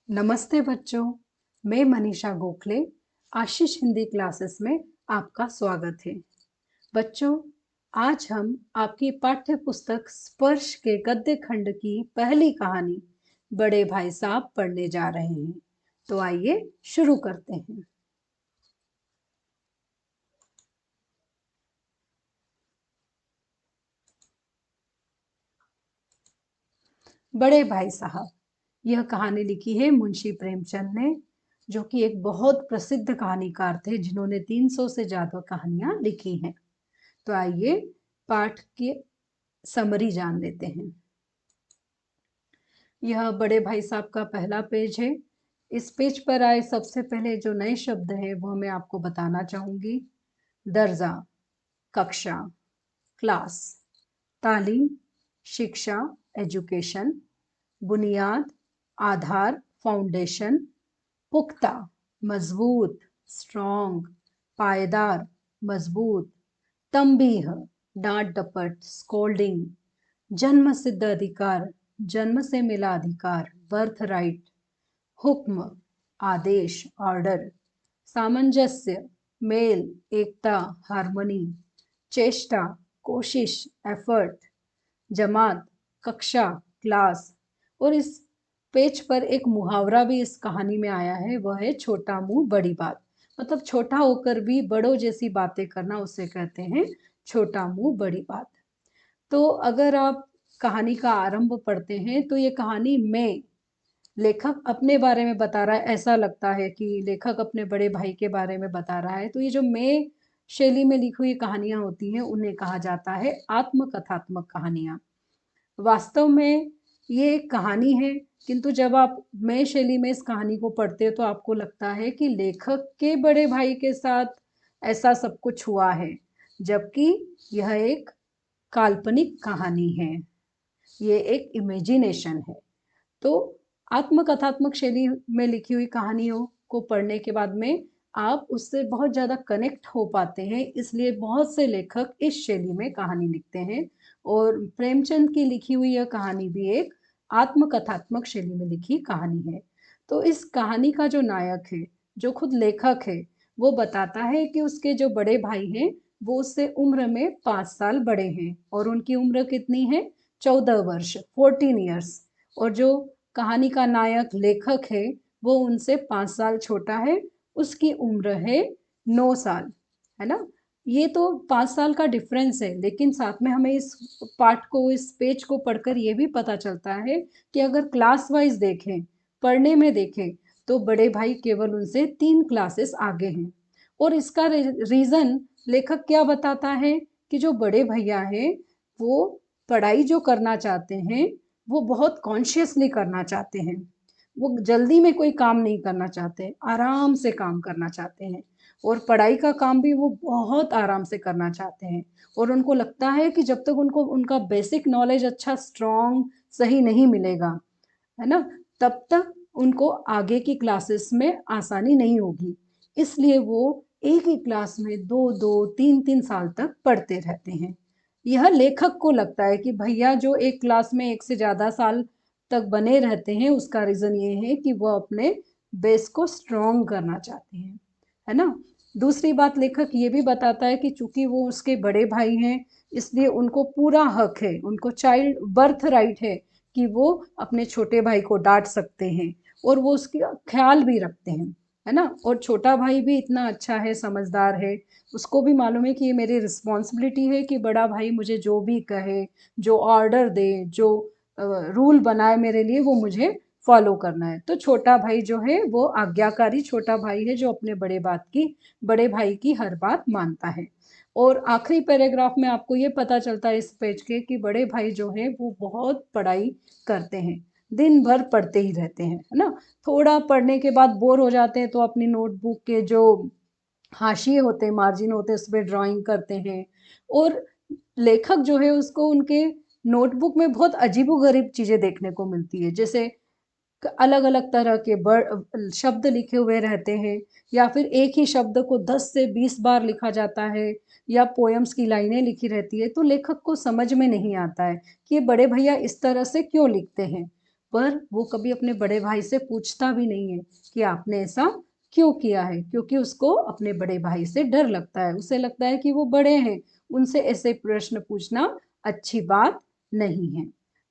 नमस्ते बच्चों, मैं मनीषा गोखले आशीष हिंदी क्लासेस में आपका स्वागत है। बच्चों, आज हम आपकी पाठ्य पुस्तक स्पर्श के गद्य खंड की पहली कहानी बड़े भाई साहब पढ़ने जा रहे हैं। तो आइए शुरू करते हैं। बड़े भाई साहब, यह कहानी लिखी है मुंशी प्रेमचंद ने, जो कि एक बहुत प्रसिद्ध कहानीकार थे जिन्होंने 300 से ज्यादा कहानियां लिखी हैं। तो आइए पाठ की समरी जान लेते हैं। यह बड़े भाई साहब का पहला पेज है। इस पेज पर आए सबसे पहले जो नए शब्द है वो मैं आपको बताना चाहूंगी। दर्जा, कक्षा, क्लास, तालीम, शिक्षा, एजुकेशन, बुनियाद, आधार, फाउंडेशन, पुख्ता, मजबूत, स्ट्रॉन्ग, पायदार, मजबूत, तंबीह, डांट डपट, स्कोल्डिंग, जन्म सिद्ध अधिकार, जन्म से मिला अधिकार, बर्थ राइट, हुक्म, आदेश, ऑर्डर, सामंजस्य, मेल, एकता, हार्मनी, चेष्टा, कोशिश, एफर्ट, जमात, कक्षा, क्लास। और इस पेज पर एक मुहावरा भी इस कहानी में आया है, वह है छोटा मुंह बड़ी बात। मतलब छोटा होकर भी बड़ों जैसी बातें करना, उसे कहते हैं छोटा मुंह बड़ी बात। तो अगर आप कहानी का आरंभ पढ़ते हैं तो ये कहानी में लेखक अपने बारे में बता रहा है। ऐसा लगता है कि लेखक अपने बड़े भाई के बारे में बता रहा है। तो ये जो मैं शैली में लिखी हुई कहानियां होती हैं उन्हें कहा जाता है आत्मकथात्मक कहानियां। वास्तव में ये एक कहानी है, किंतु जब आप मैं शैली में इस कहानी को पढ़ते हो तो आपको लगता है कि लेखक के बड़े भाई के साथ ऐसा सब कुछ हुआ है, जबकि यह एक काल्पनिक कहानी है, ये एक इमेजिनेशन है। तो आत्मकथात्मक शैली में लिखी हुई कहानियों को पढ़ने के बाद में आप उससे बहुत ज़्यादा कनेक्ट हो पाते हैं, इसलिए बहुत से लेखक इस शैली में कहानी लिखते हैं। और प्रेमचंद की लिखी हुई यह कहानी भी एक आत्मकथात्मक शैली में लिखी कहानी है। तो इस कहानी का जो नायक है, जो खुद लेखक है, वो बताता है कि उसके जो बड़े भाई हैं वो उससे उम्र में 5 साल बड़े हैं और उनकी उम्र कितनी है, 14 वर्ष, 14 ईयर्स। और जो कहानी का नायक लेखक है वो उनसे 5 साल छोटा है, उसकी उम्र है 9 साल, है ना। ये तो 5 साल का डिफरेंस है, लेकिन साथ में हमें इस पाठ को, इस पेज को पढ़कर ये भी पता चलता है कि अगर क्लास वाइज देखें, पढ़ने में देखें, तो बड़े भाई केवल उनसे 3 क्लासेस आगे हैं। और इसका रीजन लेखक क्या बताता है कि जो बड़े भैया हैं वो पढ़ाई जो करना चाहते हैं वो बहुत कॉन्शियसली करना चाहते हैं। वो जल्दी में कोई काम नहीं करना चाहते, आराम से काम करना चाहते हैं। और पढ़ाई का काम भी वो बहुत आराम से करना चाहते हैं। और उनको लगता है कि जब तक उनको उनका बेसिक नॉलेज अच्छा स्ट्रॉन्ग सही नहीं मिलेगा, है ना, तब तक उनको आगे की क्लासेस में आसानी नहीं होगी। इसलिए वो एक ही क्लास में 2-2, 3-3 साल तक पढ़ते रहते हैं। यह लेखक को लगता है कि भैया जो एक क्लास में एक से ज्यादा साल तक बने रहते हैं, उसका रीजन ये है कि वो अपने बेस को स्ट्रॉन्ग करना चाहते हैं, है ना। दूसरी बात लेखक ये भी बताता है कि चूंकि वो उसके बड़े भाई हैं, इसलिए उनको पूरा हक है, उनको चाइल्ड बर्थ राइट है कि वो अपने छोटे भाई को डांट सकते हैं और वो उसका ख्याल भी रखते हैं, है ना। और छोटा भाई भी इतना अच्छा है, समझदार है, उसको भी मालूम है कि ये मेरी रिस्पॉन्सिबिलिटी है कि बड़ा भाई मुझे जो भी कहे, जो ऑर्डर दे, जो रूल बनाए मेरे लिए, वो मुझे फॉलो करना है। तो छोटा भाई जो है वो आज्ञाकारी छोटा भाई है, जो अपने बड़े भाई की हर बात मानता है। और आखिरी पैराग्राफ में आपको ये पता चलता है इस पेज के कि बड़े भाई जो है वो बहुत पढ़ाई करते हैं, दिन भर पढ़ते ही रहते हैं, है ना। थोड़ा पढ़ने के बाद बोर हो जाते हैं तो अपनी नोटबुक के जो हाशिए होते हैं, मार्जिन होते हैं, उस पर ड्राइंग करते हैं। और लेखक जो है उसको उनके नोटबुक में बहुत अजीबोगरीब चीजें देखने को मिलती है, जैसे अलग अलग तरह के शब्द लिखे हुए रहते हैं, या फिर एक ही शब्द को 10 से 20 बार लिखा जाता है, या पोएम्स की लाइनें लिखी रहती है। तो लेखक को समझ में नहीं आता है कि ये बड़े भैया इस तरह से क्यों लिखते हैं। पर वो कभी अपने बड़े भाई से पूछता भी नहीं है कि आपने ऐसा क्यों किया है, क्योंकि उसको अपने बड़े भाई से डर लगता है। उसे लगता है कि वो बड़े हैं, उनसे ऐसे प्रश्न पूछना अच्छी बात नहीं है।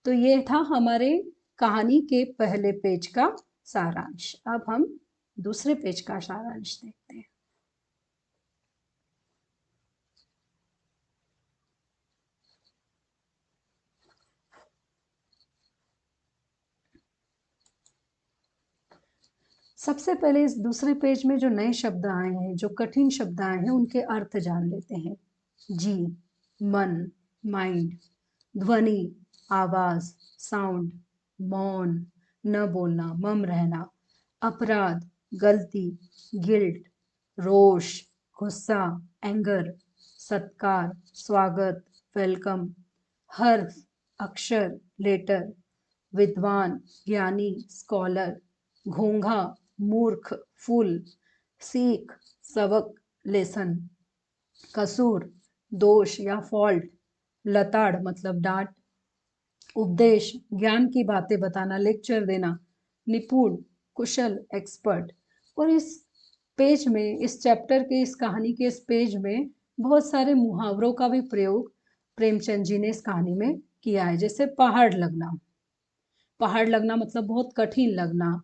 तो ये था हमारे कहानी के पहले पेज का सारांश। अब हम दूसरे पेज का सारांश देखते हैं। सबसे पहले इस दूसरे पेज में जो नए शब्द आए हैं, जो कठिन शब्द आए हैं, उनके अर्थ जान लेते हैं। जी, मन, माइंड, ध्वनि, आवाज, साउंड, मौन, न बोलना, मम रहना, अपराध, गलती, गिल्ट, रोष, गुस्सा, एंगर, सत्कार, स्वागत, वेलकम, हर्फ, अक्षर, लेटर, विद्वान, ज्ञानी, स्कॉलर, घोंघा, मूर्ख, फूल, सीख, सबक, लेसन, कसूर, दोष या फॉल्ट, लताड़ मतलब डांट, उपदेश, ज्ञान की बातें बताना, लेक्चर देना, निपुण, कुशल, एक्सपर्ट। और इस पेज में, इस चैप्टर के, इस कहानी के इस पेज में बहुत सारे मुहावरों का भी प्रयोग प्रेमचंद जी ने इस कहानी में किया है। जैसे पहाड़ लगना, पहाड़ लगना मतलब बहुत कठिन लगना,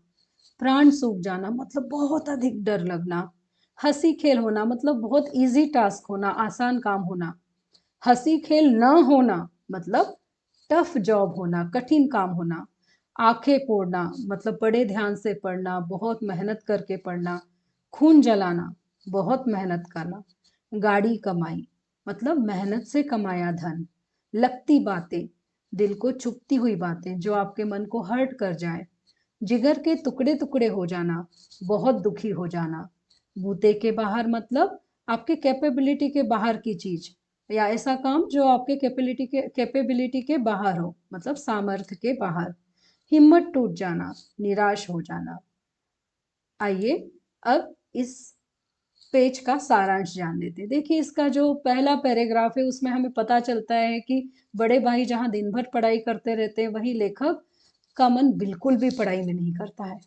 प्राण सूख जाना मतलब बहुत अधिक डर लगना, हंसी खेल होना मतलब बहुत इजी टास्क होना, आसान काम होना, हंसी खेल न होना मतलब टफ जॉब होना, कठिन काम होना, आंखें फोड़ना मतलब बड़े ध्यान से पढ़ना, बहुत मेहनत करके पढ़ना, खून जलाना बहुत मेहनत करना, गाड़ी कमाई मतलब मेहनत से कमाया धन, लगती बातें, दिल को चुभती हुई बातें जो आपके मन को हर्ट कर जाए, जिगर के टुकड़े टुकड़े हो जाना, बहुत दुखी हो जाना, बूते के बाहर मतलब आपके कैपेबिलिटी के बाहर की चीज या ऐसा काम जो आपके कैपेबिलिटी के बाहर हो, मतलब सामर्थ्य के बाहर, हिम्मत टूट जाना, निराश हो जाना। आइए अब इस पेज का सारांश जान लेते हैं। देखिए, इसका जो पहला पैराग्राफ है उसमें हमें पता चलता है कि बड़े भाई जहां दिन भर पढ़ाई करते रहते हैं, वहीं लेखक का मन बिल्कुल भी पढ़ाई में नहीं करता है।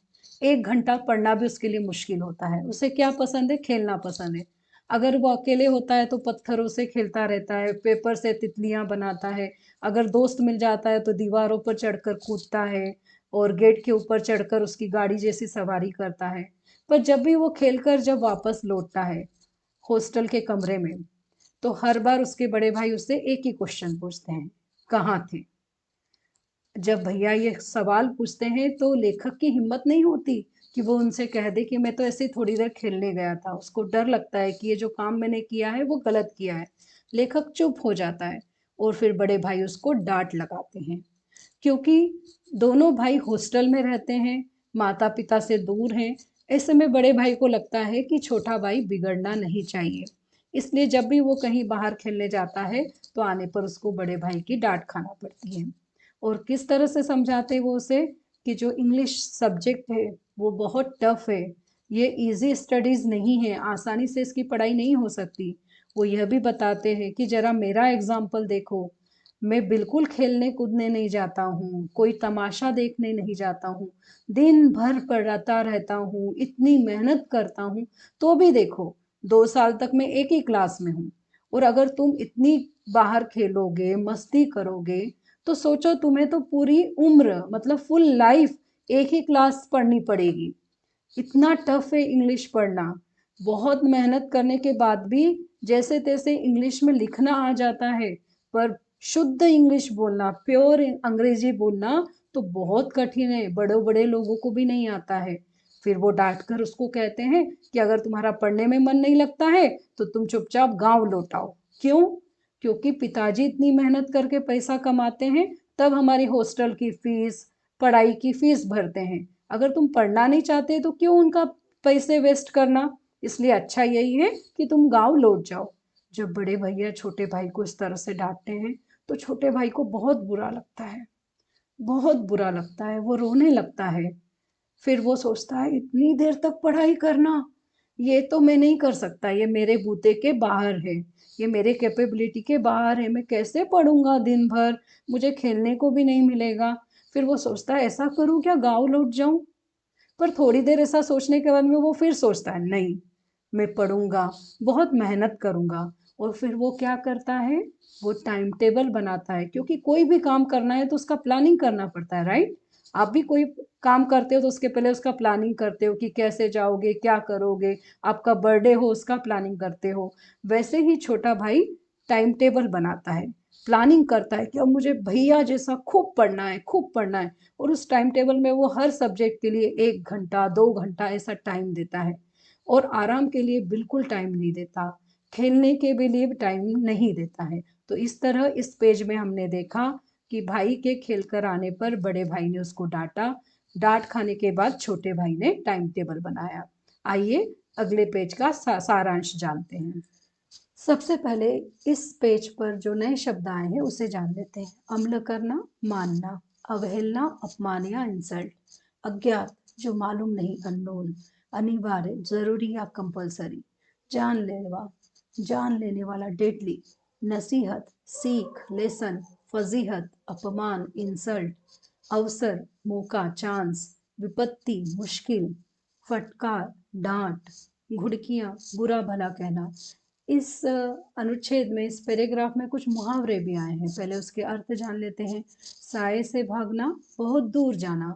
1 घंटा पढ़ना भी उसके लिए मुश्किल होता है। उसे क्या पसंद है? खेलना पसंद है। अगर वो अकेले होता है तो पत्थरों से खेलता रहता है, पेपर से तितलियां बनाता है। अगर दोस्त मिल जाता है तो दीवारों पर चढ़कर कूदता है और गेट के ऊपर चढ़कर उसकी गाड़ी जैसी सवारी करता है। पर जब भी वो खेलकर जब वापस लौटता है हॉस्टल के कमरे में, तो हर बार उसके बड़े भाई उससे एक ही क्वेश्चन पूछते हैं, कहाँ थे? जब भैया ये सवाल पूछते हैं तो लेखक की हिम्मत नहीं होती कि वो उनसे कह दे कि मैं तो ऐसे थोड़ी देर खेलने गया था। उसको डर लगता है कि ये जो काम मैंने किया है वो गलत किया है। लेखक चुप हो जाता है और फिर बड़े भाई उसको डांट लगाते हैं, क्योंकि दोनों भाई हॉस्टल में रहते हैं, माता पिता से दूर हैं। ऐसे में बड़े भाई को लगता है कि छोटा भाई बिगड़ना नहीं चाहिए, इसलिए जब भी वो कहीं बाहर खेलने जाता है तो आने पर उसको बड़े भाई की डांट खाना पड़ती है। और किस तरह से समझाते वो उसे कि जो इंग्लिश सब्जेक्ट है वो बहुत टफ है, ये इजी स्टडीज नहीं है, आसानी से इसकी पढ़ाई नहीं हो सकती। वो यह भी बताते हैं कि जरा मेरा एग्जाम्पल देखो, मैं बिल्कुल खेलने कूदने नहीं जाता हूँ, कोई तमाशा देखने नहीं जाता हूँ, दिन भर पढ़ता रहता हूँ, इतनी मेहनत करता हूँ, तो भी देखो 2 साल तक मैं एक ही क्लास में हूँ। और अगर तुम इतनी बाहर खेलोगे, मस्ती करोगे, तो सोचो तुम्हें तो पूरी उम्र मतलब फुल लाइफ एक ही क्लास पढ़नी पड़ेगी। इतना टफ है इंग्लिश पढ़ना। बहुत मेहनत करने के बाद भी जैसे तैसे इंग्लिश में लिखना आ जाता है, पर शुद्ध इंग्लिश बोलना, प्योर अंग्रेजी बोलना तो बहुत कठिन है, बड़े बड़े लोगों को भी नहीं आता है। फिर वो डांट कर उसको कहते हैं कि अगर तुम्हारा पढ़ने में मन नहीं लगता है तो तुम चुपचाप गांव लौट आओ। क्यों? क्योंकि पिताजी इतनी मेहनत करके पैसा कमाते हैं, तब हमारी हॉस्टल की फीस, पढ़ाई की फीस भरते हैं। अगर तुम पढ़ना नहीं चाहते तो क्यों उनका पैसे वेस्ट करना? इसलिए अच्छा यही है कि तुम गांव लौट जाओ। जब बड़े भैया छोटे भाई को इस तरह से डांटते हैं तो छोटे भाई को बहुत बुरा लगता है, बहुत बुरा लगता है, वो रोने लगता है। फिर वो सोचता है इतनी देर तक पढ़ाई करना, ये तो मैं नहीं कर सकता, ये मेरे बूते के बाहर है, ये मेरे कैपेबिलिटी के बाहर है, मैं कैसे पढ़ूंगा दिन भर, मुझे खेलने को भी नहीं मिलेगा। फिर वो सोचता है ऐसा करूँ क्या, गाँव लौट जाऊँ? पर थोड़ी देर ऐसा सोचने के बाद में वो फिर सोचता है नहीं, मैं पढ़ूंगा, बहुत मेहनत करूंगा। और फिर वो क्या करता है, वो टाइम टेबल बनाता है, क्योंकि कोई भी काम करना है तो उसका प्लानिंग करना पड़ता है, राइट? आप भी कोई काम करते हो तो उसके पहले उसका प्लानिंग करते हो कि कैसे जाओगे, क्या करोगे। आपका बर्थडे हो उसका प्लानिंग करते हो। वैसे ही छोटा भाई टाइम टेबल बनाता है, प्लानिंग करता है कि अब मुझे भैया जैसा खूब पढ़ना है, खूब पढ़ना है। और उस टाइम टेबल में वो हर सब्जेक्ट के लिए 1 घंटा 2 घंटा ऐसा टाइम देता है। और आराम के लिए बिल्कुल टाइम नहीं देता, खेलने के भी लिए टाइम नहीं देता है। तो इस तरह इस पेज में हमने देखा कि भाई के खेल कर आने पर बड़े भाई ने उसको डांटा, डांट खाने के बाद छोटे भाई ने टाइम टेबल बनाया। आइए अगले पेज का सारांश जानते हैं। सबसे पहले इस पेज पर जो नए शब्द आए हैं उसे जान लेते हैं। अम्ल करना, मानना, अवहेलना, अपमान या इंसल्ट। अज्ञात, जो मालूम नहीं, अननोन। अनिवार्य, जरूरी या कंपलसरी। जानलेवा, जान लेने वाला, डेडली। नसीहत, सीख, लेसन। फजीहत, अपमान, इंसल्ट। अवसर, मौका, चांस। विपत्ति, मुश्किल। फटकार, डांट। घुड़कियां, बुरा भला कहना। इस अनुच्छेद में, इस पैराग्राफ में कुछ मुहावरे भी आए हैं, पहले उसके अर्थ जान लेते हैं। साए से भागना, बहुत दूर जाना।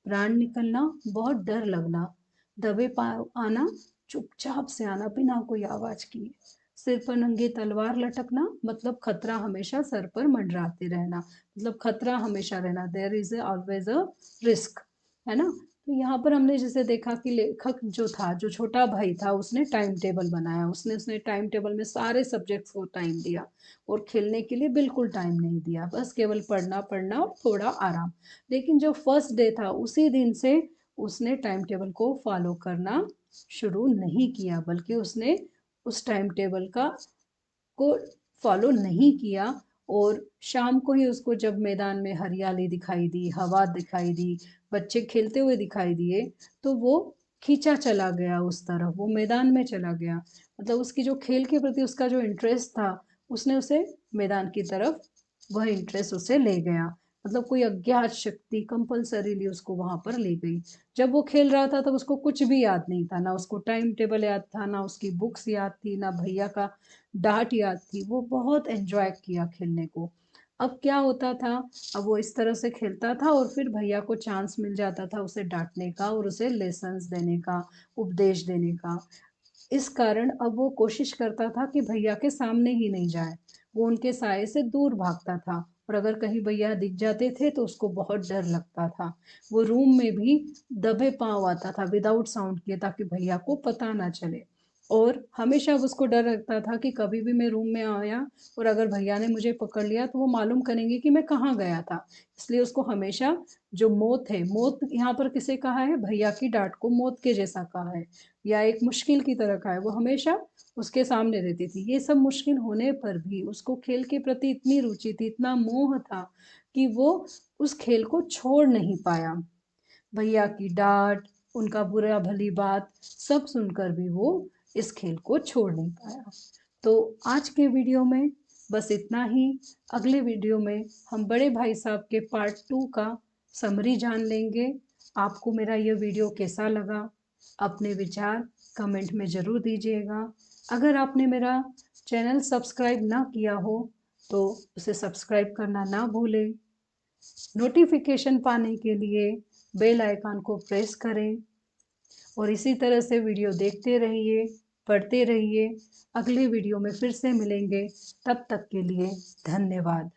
प्राण निकलना, बहुत डर लगना। दबे पाँव आना, चुपचाप से आना बिना कोई आवाज किए। सिर पर नंगी तलवार लटकना, मतलब खतरा हमेशा सर पर मंडराते रहना, मतलब खतरा हमेशा रहना, there is always a risk, है ना। तो यहाँ पर हमने जैसे देखा कि लेखक जो था, जो छोटा भाई था, उसने टाइम टेबल बनाया, उसने टाइम टेबल में सारे सब्जेक्ट्स को टाइम दिया और खेलने के लिए बिल्कुल टाइम नहीं दिया, बस केवल पढ़ना पढ़ना और थोड़ा आराम। लेकिन जो फर्स्ट डे था उसी दिन से उसने टाइम टेबल को फॉलो करना शुरू नहीं किया, बल्कि उसने उस टाइम टेबल को फॉलो नहीं किया। और शाम को ही उसको जब मैदान में हरियाली दिखाई दी, हवा दिखाई दी, बच्चे खेलते हुए दिखाई दिए, तो वो खींचा चला गया उस तरफ, वो मैदान में चला गया। मतलब उसकी जो खेल के प्रति उसका जो इंटरेस्ट था, उसने उसे मैदान की तरफ, वह इंटरेस्ट उसे ले गया। मतलब कोई अज्ञात शक्ति कंपल्सरीली उसको वहां पर ले गई। जब वो खेल रहा था तब उसको कुछ भी याद नहीं था, ना उसको टाइम टेबल याद था, ना उसकी बुक्स याद थी, ना भैया का डांट याद थी। वो बहुत एंजॉय किया खेलने को। अब क्या होता था, अब वो इस तरह से खेलता था और फिर भैया को चांस मिल जाता था उसे डांटने का और उसे लेसन्स देने का, उपदेश देने का। इस कारण अब वो कोशिश करता था कि भैया के सामने ही नहीं जाए, वो उनके साए से दूर भागता था। और अगर कहीं भैया दिख जाते थे तो उसको बहुत डर लगता था। वो रूम में भी दबे पांव आता था, विदाउट साउंड किए, ताकि भैया को पता ना चले। और हमेशा उसको डर लगता था कि कभी भी मैं रूम में आया और अगर भैया ने मुझे पकड़ लिया तो वो मालूम करेंगे कि मैं कहाँ गया था। इसलिए उसको हमेशा जो मौत है, मौत यहाँ पर किसे कहा है, भैया की डांट को मौत के जैसा कहा है, या एक मुश्किल की तरह कहा है, वो हमेशा उसके सामने रहती थी। ये सब मुश्किल होने पर भी उसको खेल के प्रति इतनी रुचि थी, इतना मोह था कि वो उस खेल को छोड़ नहीं पाया। भैया की डांट, उनका बुरा भली बात सब सुनकर भी वो इस खेल को छोड़ नहीं पाया। तो आज के वीडियो में बस इतना ही। अगले वीडियो में हम बड़े भाई साहब के पार्ट 2 का समरी जान लेंगे। आपको मेरा यह वीडियो कैसा लगा, अपने विचार कमेंट में ज़रूर दीजिएगा। अगर आपने मेरा चैनल सब्सक्राइब ना किया हो तो उसे सब्सक्राइब करना ना भूलें। नोटिफिकेशन पाने के लिए बेल आइकन को प्रेस करें और इसी तरह से वीडियो देखते रहिए, पढ़ते रहिए। अगले वीडियो में फिर से मिलेंगे, तब तक के लिए धन्यवाद।